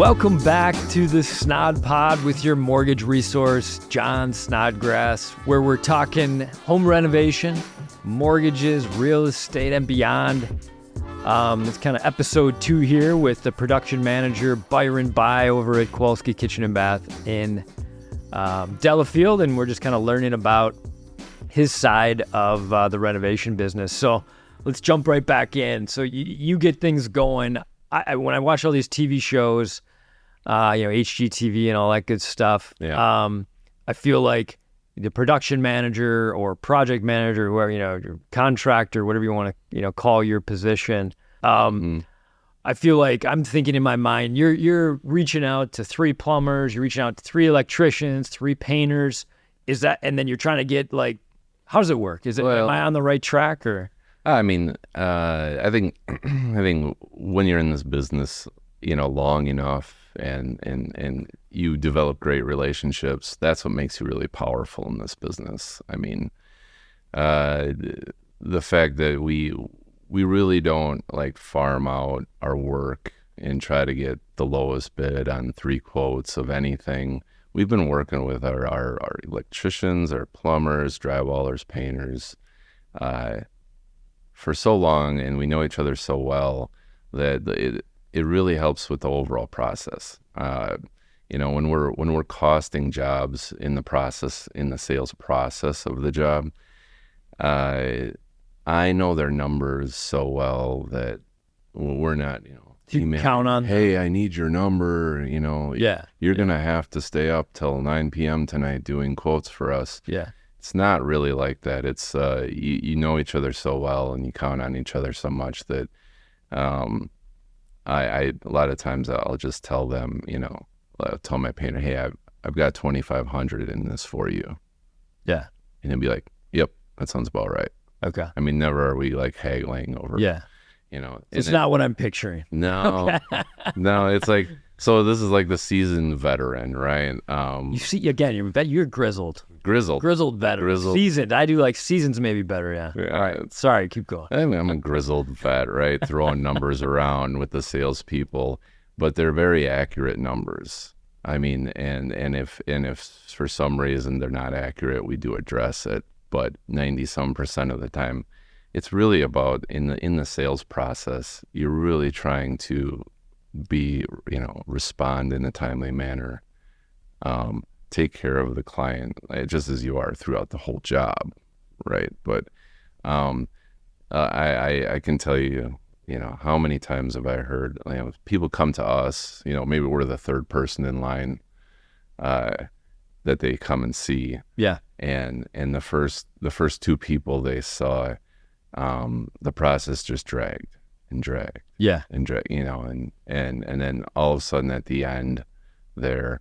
Welcome back to the Snod Pod with your mortgage resource, John Snodgrass, where we're talking home renovation, mortgages, real estate, and beyond. It's kind of episode 2 here with the production manager, Byron Bye, over at Kowalske Kitchen Bath in Delafield, and we're just kind of learning about his side of the renovation business. So let's jump right back in. So you get things going. When I watch all these TV shows, HGTV and all that good stuff, I feel like the production manager or project manager, whoever, your contractor, whatever you want to, call your position. I feel like I'm thinking in my mind, you're reaching out to 3 plumbers, you're reaching out to 3 electricians, 3 painters. Is that, and then you're trying to get how does it work? Am I on the right track or? I mean, I think when you're in this business, long enough and you develop great relationships, that's what makes you really powerful in this business. I mean, the fact that we really don't farm out our work and try to get the lowest bid on 3 quotes of anything. We've been working with our electricians, our plumbers, drywallers, painters, for so long, and we know each other so well that it really helps with the overall process. When we're costing jobs in the sales process of the job, I know their numbers so well that we're not, you can count on. Hey, I need your number. You're gonna have to stay up till 9 p.m. tonight doing quotes for us. Yeah. It's not really like that. It's you know each other so well and you count on each other so much that I a lot of times I'll just tell them, I'll tell my painter, hey, I've got 2,500 in this for you. Yeah. And he'll be like, yep, that sounds about right. Okay. I mean, never are we haggling over. Yeah. It's not what I'm picturing. No. Okay. No, it's so this is the seasoned veteran, right? You see, again, you're grizzled. Grizzled veteran. Seasoned. I do seasons maybe better, yeah. All right. Sorry, keep going. I'm a grizzled vet, right? Throwing numbers around with the salespeople, but they're very accurate numbers. I mean, and if for some reason they're not accurate, we do address it. But 90% of the time, it's really about in the sales process, you're really trying to be, respond in a timely manner, take care of the client just as you are throughout the whole job, right? But I can tell you, how many times have I heard people come to us, maybe we're the 3rd person in line that they come and see, and the first 2 people they saw, the process just dragged and dragged, and dragged, and then all of a sudden at the end they're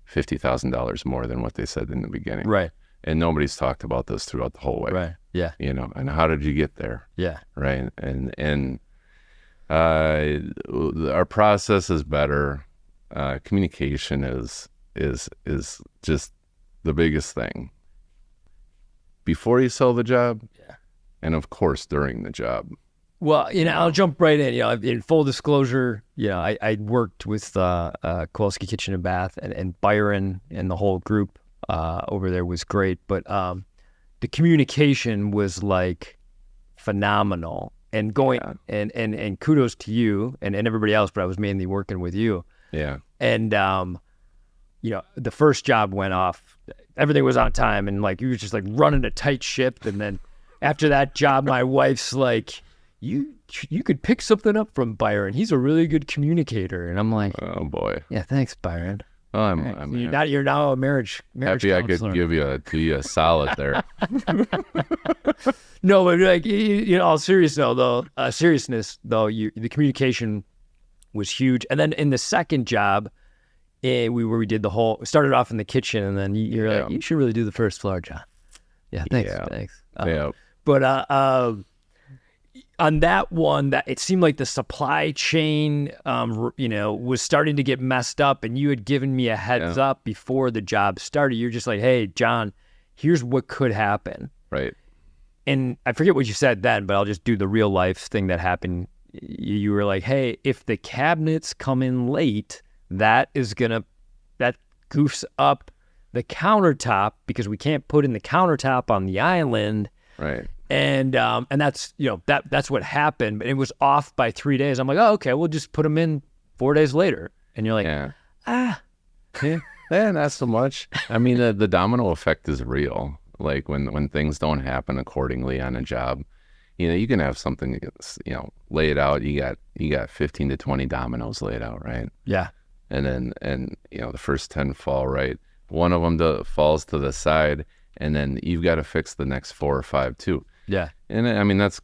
$50,000 more than what they said in the beginning, right? And nobody's talked about this throughout the whole way, right? Yeah. And how did you get there? Yeah. Right. And our process is better. Communication is just the biggest thing before you sell the job, and of course during the job. Well, I'll jump right in. In full disclosure, I worked with Kowalske Kitchen Bath, and Byron and the whole group over there was great. But the communication was phenomenal, and going and kudos to you and everybody else. But I was mainly working with you. Yeah. And the first job went off. Everything was on time, and you were just running a tight ship. And then after that job, my wife's like, You could pick something up from Byron. He's a really good communicator. And I'm like, oh boy. Yeah, thanks, Byron. Oh, you're now a marriage happy counselor. I could give you a solid there. No, but all seriousness though, the communication was huge. And then in the second job, we did started off in the kitchen, and then you're like, you should really do the first floor, John. Yeah, thanks. But on that one, that it seemed like the supply chain, was starting to get messed up, and you had given me a heads up before the job started. You're just like, hey, John, here's what could happen. Right. And I forget what you said then, but I'll just do the real life thing that happened. You were like, hey, if the cabinets come in late, that goofs up the countertop because we can't put in the countertop on the island. Right. And that's, that's what happened. But it was off by 3 days. I'm like, oh, okay, we'll just put them in 4 days later. And you're like, yeah, not so much. I mean, the domino effect is real. Like when things don't happen accordingly on a job, you can have something, laid out. You got 15 to 20 dominoes laid out, right? Yeah. And the first 10 fall right. One of them falls to the side, and then you've got to fix the next 4 or 5 too. Yeah. And I mean, that's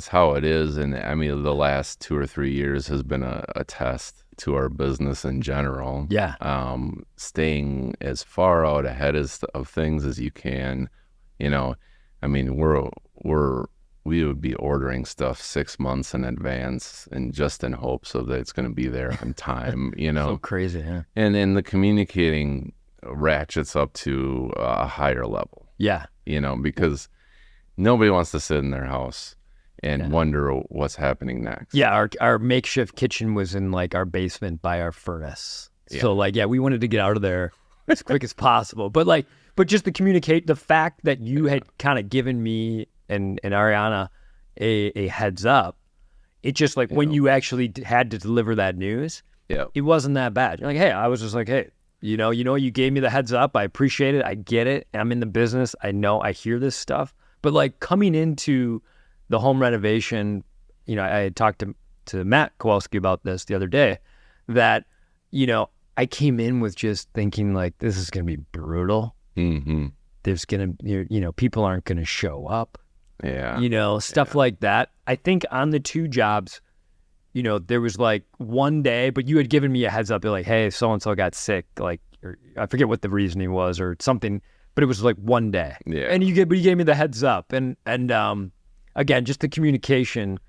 how it is. And I mean, the last 2 or 3 years has been a test to our business in general. Yeah. Staying as far out ahead of things as you can. I mean, we would be ordering stuff 6 months in advance and just in hopes of that it's going to be there on time, So crazy, huh? And then the communicating ratchets up to a higher level. Yeah. Because nobody wants to sit in their house and wonder what's happening next. Yeah, our makeshift kitchen was in like our basement by our furnace. Yeah. So we wanted to get out of there as quick as possible. But just to communicate, the fact that you had kind of given me and Ariana a heads up, it just when you actually had to deliver that news, it wasn't that bad. You're like, hey, I was just like, hey, you gave me the heads up. I appreciate it. I get it. I'm in the business. I know. I hear this stuff. But coming into the home renovation, I had talked to Matt Kowalske about this the other day, that, I came in with just thinking this is going to be brutal. Mm-hmm. There's going to, people aren't going to show up. Yeah. Stuff like that. I think on the 2 jobs, there was one day, but you had given me a heads up. You're like, hey, so-and-so got sick. Or I forget what the reasoning was or something, but it was one day. Yeah. And you gave me the heads up. And again, just the communication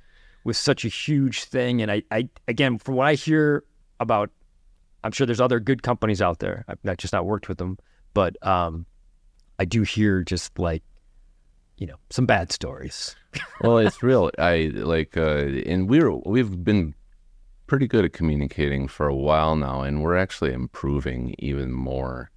was such a huge thing. And I again, from what I hear about, I'm sure there's other good companies out there. I've not worked with them, but I do hear just some bad stories. Well, it's real. And we've been pretty good at communicating for a while now, and we're actually improving even more.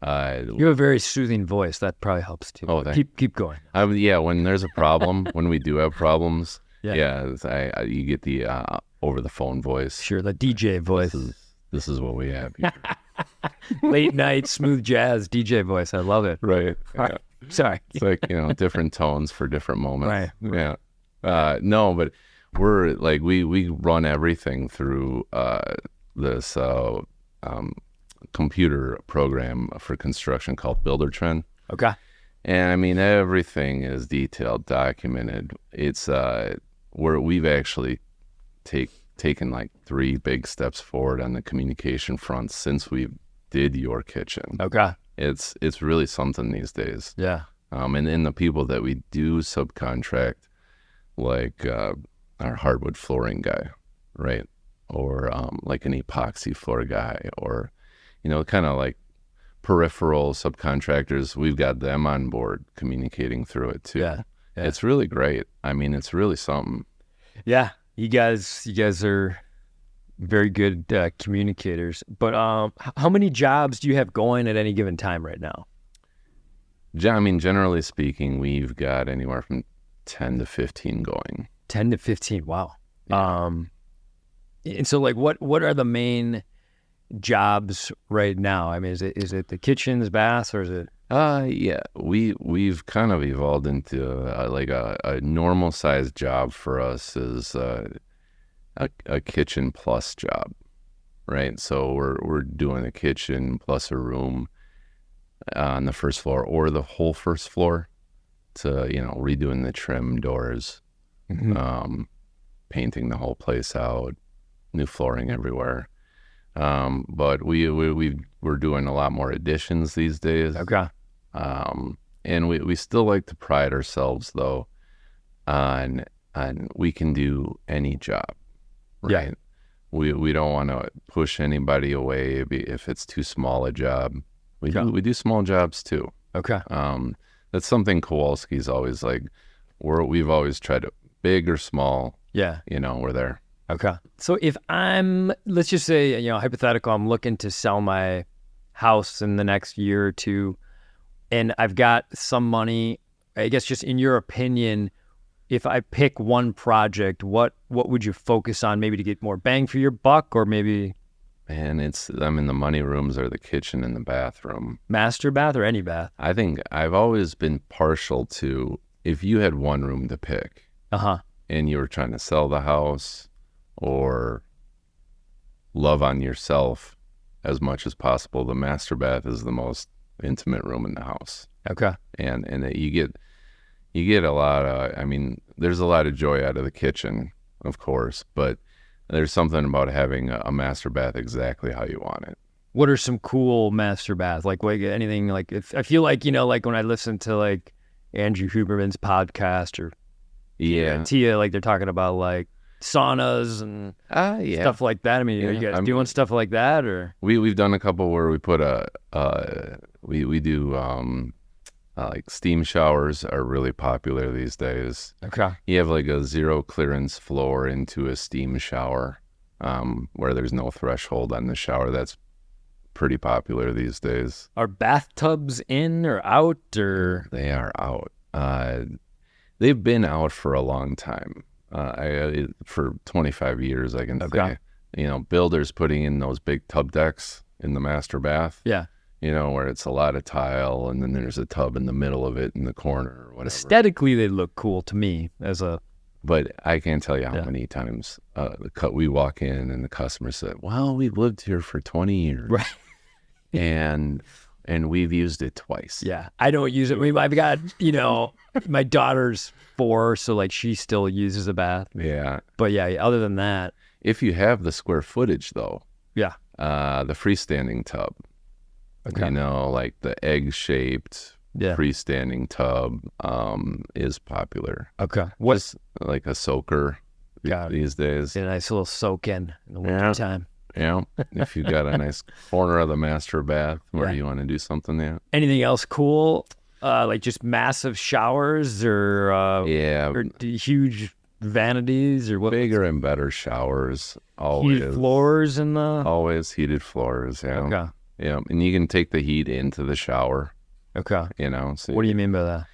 You have a very soothing voice. That probably helps too. Oh, keep going. When there's a problem, when we do have problems, you get the over the phone voice. Sure, the DJ voice. This is what we have here. Late night smooth jazz DJ voice. I love it. Right. Yeah. Sorry. It's different tones for different moments. Right. Yeah. No, but we're we run everything through this computer program for construction called Builder Trend. Okay. And I mean, everything is detailed, documented. It's where we've actually taken 3 big steps forward on the communication front since we did your kitchen. Okay. It's really something these days. Yeah. And then the people that we do subcontract, our hardwood flooring guy, right? Or an epoxy floor guy, or kind of peripheral subcontractors, we've got them on board communicating through it too. Yeah. It's really great. I mean, it's really something. Yeah. You guys are very good communicators. But how many jobs do you have going at any given time right now? I mean, generally speaking, we've got anywhere from 10 to 15 going. 10 to 15. Wow. Yeah. And so what are the main jobs right now? I mean, is it the kitchens, baths, or is it? Yeah, we've kind of evolved into a normal sized job for us is a kitchen plus job, right? So we're doing a kitchen plus a room on the first floor or the whole first floor to redoing the trim doors, painting the whole place out, new flooring everywhere. But we're doing a lot more additions these days. Okay. And we still like to pride ourselves though on we can do any job, right? Yeah. We don't want to push anybody away if it's too small a job. We do small jobs too. Okay. That's something Kowalski's always we've always tried to, big or small. Yeah. We're there. Okay. So if let's just say, hypothetical, I'm looking to sell my house in the next year or two, and I've got some money, I guess just in your opinion, if I pick one project, what would you focus on maybe to get more bang for your buck, or maybe... Man, the money rooms are the kitchen and the bathroom. Master bath or any bath? I think I've always been partial to, if you had one room to pick and you were trying to sell the house or love on yourself as much as possible, the master bath is the most intimate room in the house. Okay. And you get a lot of, there's a lot of joy out of the kitchen, of course, but there's something about having a master bath exactly how you want it. What are some cool master baths? Like anything, like if I feel like, like when I listen to like Andrew Huberman's podcast or Tia, like they're talking about like saunas and stuff like that. I mean, are you guys doing stuff like that, or? We've done a couple where we put we do like steam showers are really popular these days. Okay. You have like a zero clearance floor into a steam shower, where there's no threshold on the shower. That's pretty popular these days. Are bathtubs in or out, or? They are out. They've been out for a long time. For 25 years, I can say. Builders putting in those big tub decks in the master bath. Yeah. Where it's a lot of tile and then there's a tub in the middle of it in the corner or whatever. Aesthetically, they look cool to me But I can't tell you how many times we walk in and the customer said, well, we've lived here for 20 years. Right. and we've used it twice. Yeah. I don't use it. I mean, I've got, my daughter's 4, so like she still uses a bath. Yeah. But yeah, other than that. If you have the square footage though. Yeah. The freestanding tub. Okay. Like the egg-shaped freestanding tub is popular. Okay. What's like a soaker these days? Get a nice little soak in the winter time. Yeah. If you got a nice corner of the master bath where you want to do something there. Anything else cool? Like just massive showers or huge vanities or what? Bigger and better showers. Always. Heated floors in the... Always heated floors, yeah. Okay. Yeah, and you can take the heat into the shower. Okay. So what do you mean by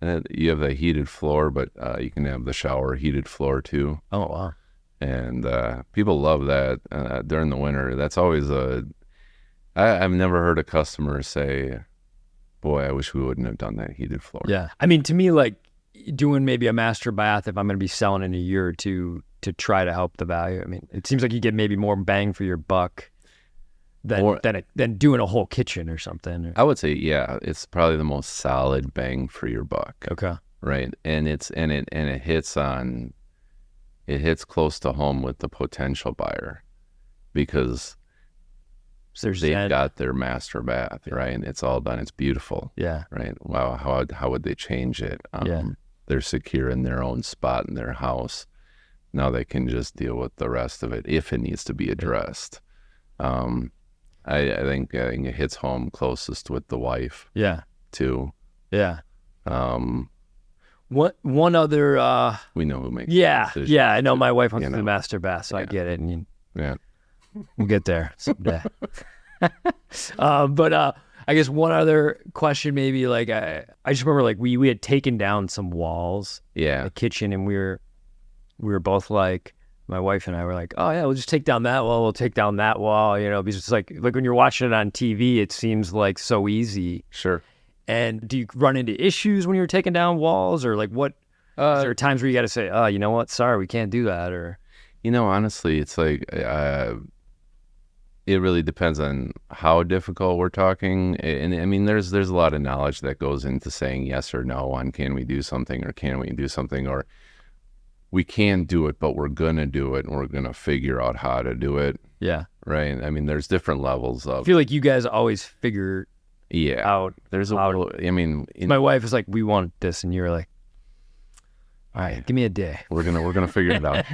that? You have the heated floor, but you can have the shower heated floor too. Oh, wow. And people love that during the winter. That's always I've never heard a customer say, boy, I wish we wouldn't have done that heated floor. Yeah. I mean, to me, like doing maybe a master bath, if I'm going to be selling in a year or two to try to help the value, I mean, it seems like you get maybe more bang for your buck than doing a whole kitchen or something. I would say, it's probably the most solid bang for your buck. Okay. Right. And it hits close to home with the potential buyer because they've got their master bath, right? And it's all done. It's beautiful. Yeah. Right. Wow. How would they change it? They're secure in their own spot in their house. Now they can just deal with the rest of it if it needs to be addressed. I think it hits home closest with the wife. Yeah. Too. Yeah. What one other? We know who makes. Yeah. Yeah. I know my wife wants to do the master bath, so I get it. And we'll get there someday. But I guess one other question, maybe like I just remember like we had taken down some walls. Yeah. In the kitchen, and we were both like. My wife and I were like, oh, yeah, we'll just take down that wall. We'll take down that wall, because it's like when you're watching it on TV, it seems like so easy. Sure. And do you run into issues when you're taking down walls, or like what? Is there times where you got to say, oh, you know what? Sorry, we can't do that, or? Honestly, it's like it really depends on how difficult we're talking. And I mean, there's a lot of knowledge that goes into saying yes or no on can we do something or can we do something, or we can do it, but we're going to do it and we're going to figure out how to do it. Yeah. Right. I mean, there's different levels of. I feel like you guys always figure out. There's my wife is like, we want this. And you're like, all right, give me a day. We're going to figure it out.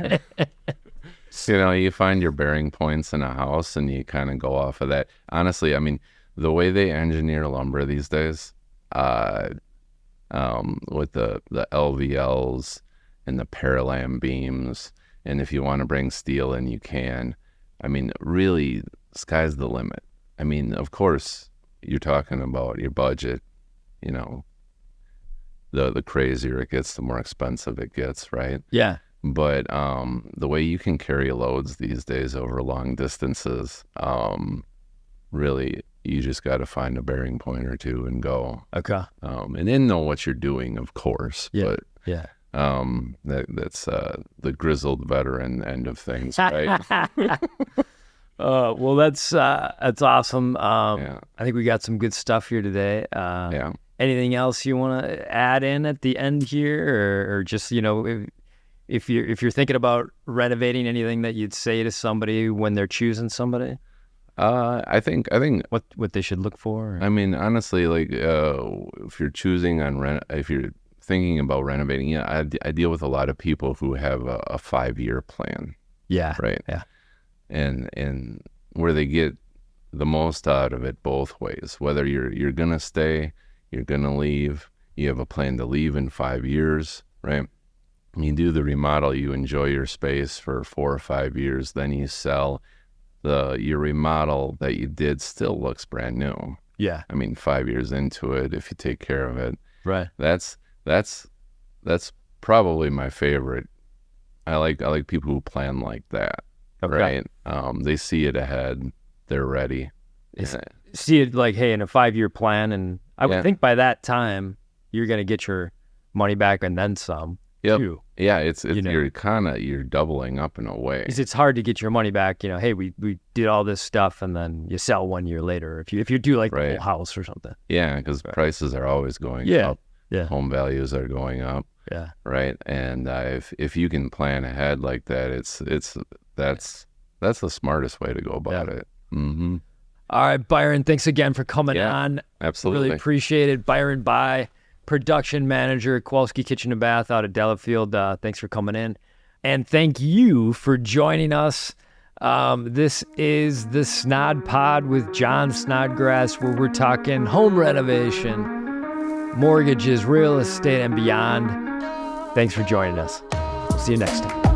You find your bearing points in a house and you kind of go off of that. Honestly, I mean, the way they engineer lumber these days, with the LVLs, and the Paralam beams And if you want to bring steel in, you can. I mean, really, sky's the limit. I mean, of course, you're talking about your budget, you know, the crazier it gets, the more expensive it gets, right? Yeah. But the way you can carry loads these days over long distances, really, you just got to find a bearing point or two and go. Okay. And then know what you're doing, of course. Yeah. But that's the grizzled veteran end of things, right? Well, that's awesome. Yeah. I think we got some good stuff here today. Yeah. Anything else you want to add in at the end here, or just, you know, if you're thinking about renovating, anything that you'd say to somebody when they're choosing somebody? I think what they should look for. I mean, honestly, like if you're choosing on if you're thinking about renovating, yeah, I deal with a lot of people who have a 5-year plan. Yeah. Right. Yeah. And where they get the most out of it both ways, whether you're gonna stay, you're gonna leave, you have a plan to leave in 5 years, right? You do the remodel, you enjoy your space for 4 or 5 years, then you sell. Your remodel that you did still looks brand new. Yeah. I mean, 5 years into it, if you take care of it, right. That's probably my favorite. I like people who plan like that. Okay. Right? They see it ahead. They're ready. See it like, hey, in a 5-year plan, and I would think by that time you're gonna get your money back and then some. Yep. Too. Yeah, it's You know. you're doubling up in a way. 'Cause it's hard to get your money back. You know, hey, we did all this stuff, and then you sell 1 year later. If you do like the whole house or something. Yeah, because prices are always going up. Yeah. Home values are going up. Yeah. Right. And if you can plan ahead like that, that's the smartest way to go about it. Mm-hmm. All right, Byron, thanks again for coming on. Absolutely. Really appreciate it. Byron Bye, production manager at Kowalske Kitchen Bath out of Delafield. Thanks for coming in. And thank you for joining us. This is the Snod Pod with John Snodgrass, where we're talking home renovation, mortgages, real estate, and beyond. Thanks for joining us. See you next time.